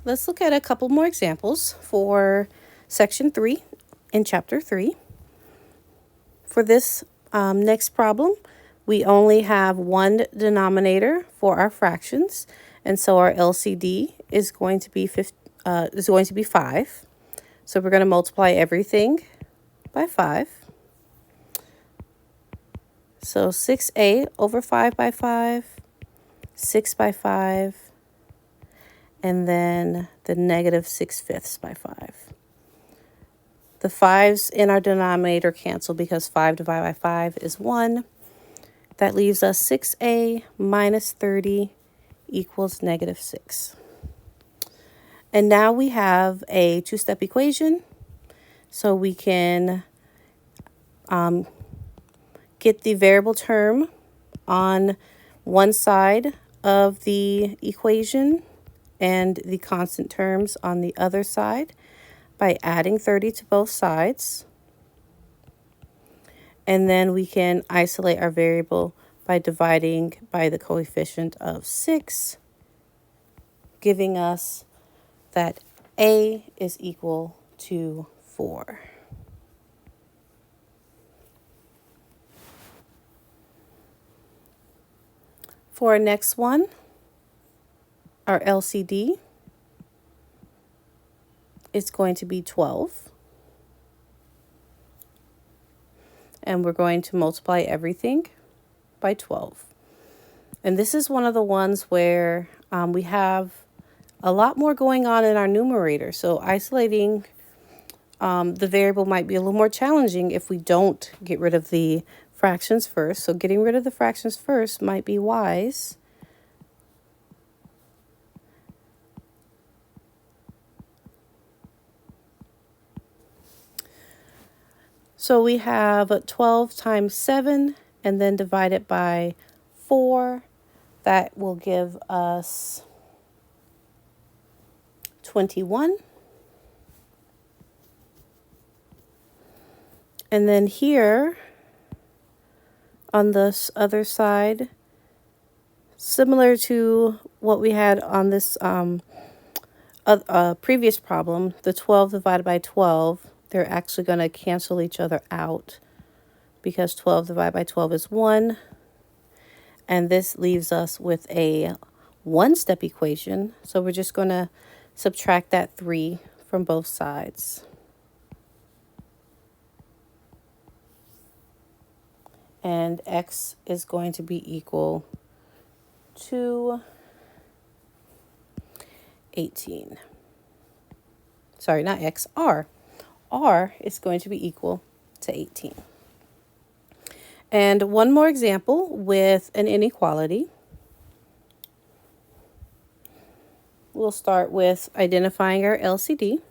Let's look at a couple more examples for section 3 in chapter 3. For this next problem, we only have one denominator for our fractions, and so our LCD is going to be 5. So we're going to multiply everything by 5. So 6a over 5 by 5, 6 by 5, and then the negative 6/5 by 5. The 5's in our denominator cancel because 5 divided by 5 is 1. That leaves us 6a minus 30 equals negative 6. And now we have a two-step equation, so we can get the variable term on one side of the equation and the constant terms on the other side by adding 30 to both sides. And then we can isolate our variable by dividing by the coefficient of 6, giving us that a is equal to 4. For our next one, our LCD is going to be 12. And we're going to multiply everything by 12. And this is one of the ones where we have a lot more going on in our numerator. So isolating the variable might be a little more challenging if we don't get rid of the fractions first. So getting rid of the fractions first might be wise. So we have 12 times 7 and then divide it by 4. That will give us 21. And then here on this other side, similar to what we had on this previous problem, the 12 divided by 12, they're actually going to cancel each other out because 12 divided by 12 is 1. And this leaves us with a one-step equation. So we're just going to subtract that 3 from both sides. And x is going to be equal to 18. Sorry, not x, r. R is going to be equal to 18. And one more example with an inequality. We'll start with identifying our LCD.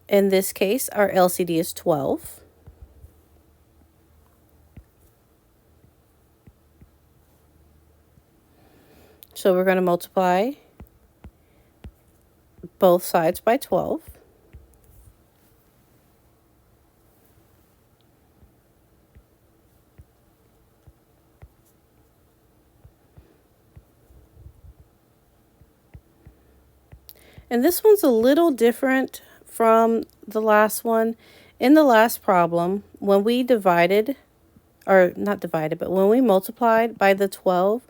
In this case, our LCD is 12. So we're going to multiply both sides by 12. And this one's a little different from the last one. In the last problem, when we divided, or not divided, but when we multiplied by the 12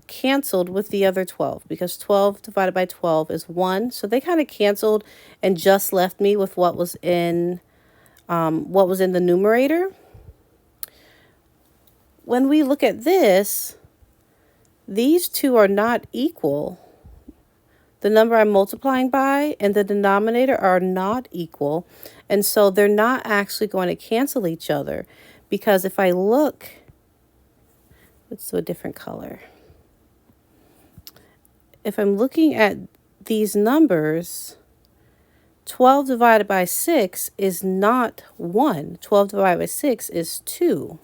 canceled with the other 12 because 12 divided by 12 is 1. So they kind of canceled and just left me with what was in the numerator. When we look at this, these two are not equal. The number I'm multiplying by and the denominator are not equal. And so they're not actually going to cancel each other. Because if I look, let's do a different color. If I'm looking at these numbers, 12 divided by 6 is not 1. 12 divided by 6 is 2.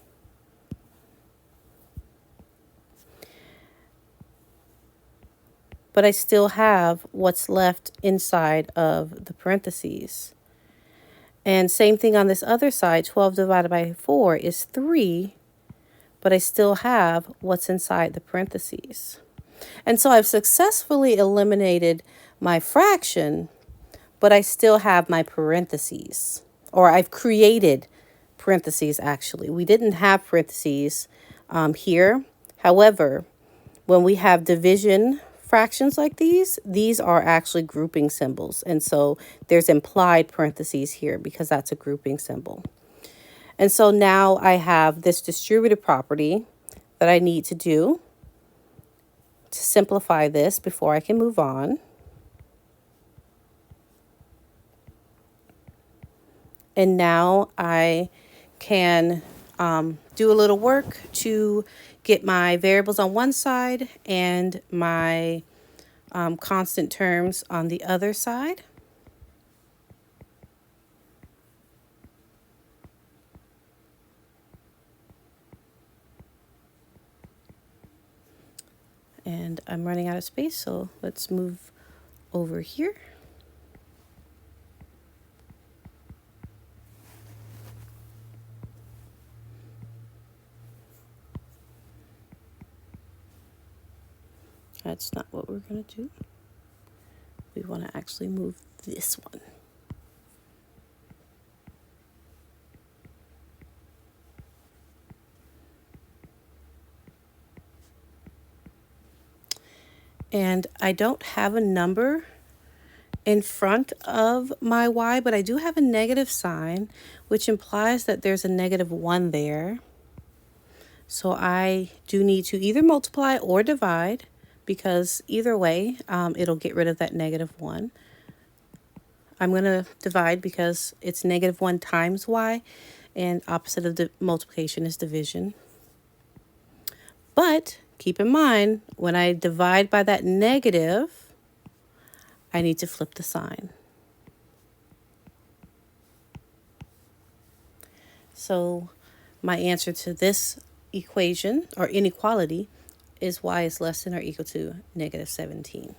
But I still have what's left inside of the parentheses. And same thing on this other side, 12 divided by 4 is 3, but I still have what's inside the parentheses. And so I've successfully eliminated my fraction, but I still have my parentheses, or I've created parentheses actually. We didn't have parentheses here. However, when we have division fractions like these are actually grouping symbols. And so there's implied parentheses here because that's a grouping symbol. And so now I have this distributive property that I need to do to simplify this before I can move on. And now I can do a little work to get my variables on one side and my constant terms on the other side. And I'm running out of space, so let's move over here. That's not what we're going to do. We want to actually move this one. And I don't have a number in front of my y, but I do have a negative sign, which implies that there's a -1 there. So I do need to either multiply or divide, because either way, it'll get rid of that -1. I'm going to divide because it's -1 times y, and opposite of the multiplication is division. But keep in mind, when I divide by that negative, I need to flip the sign. So my answer to this equation or inequality is y is less than or equal to -17.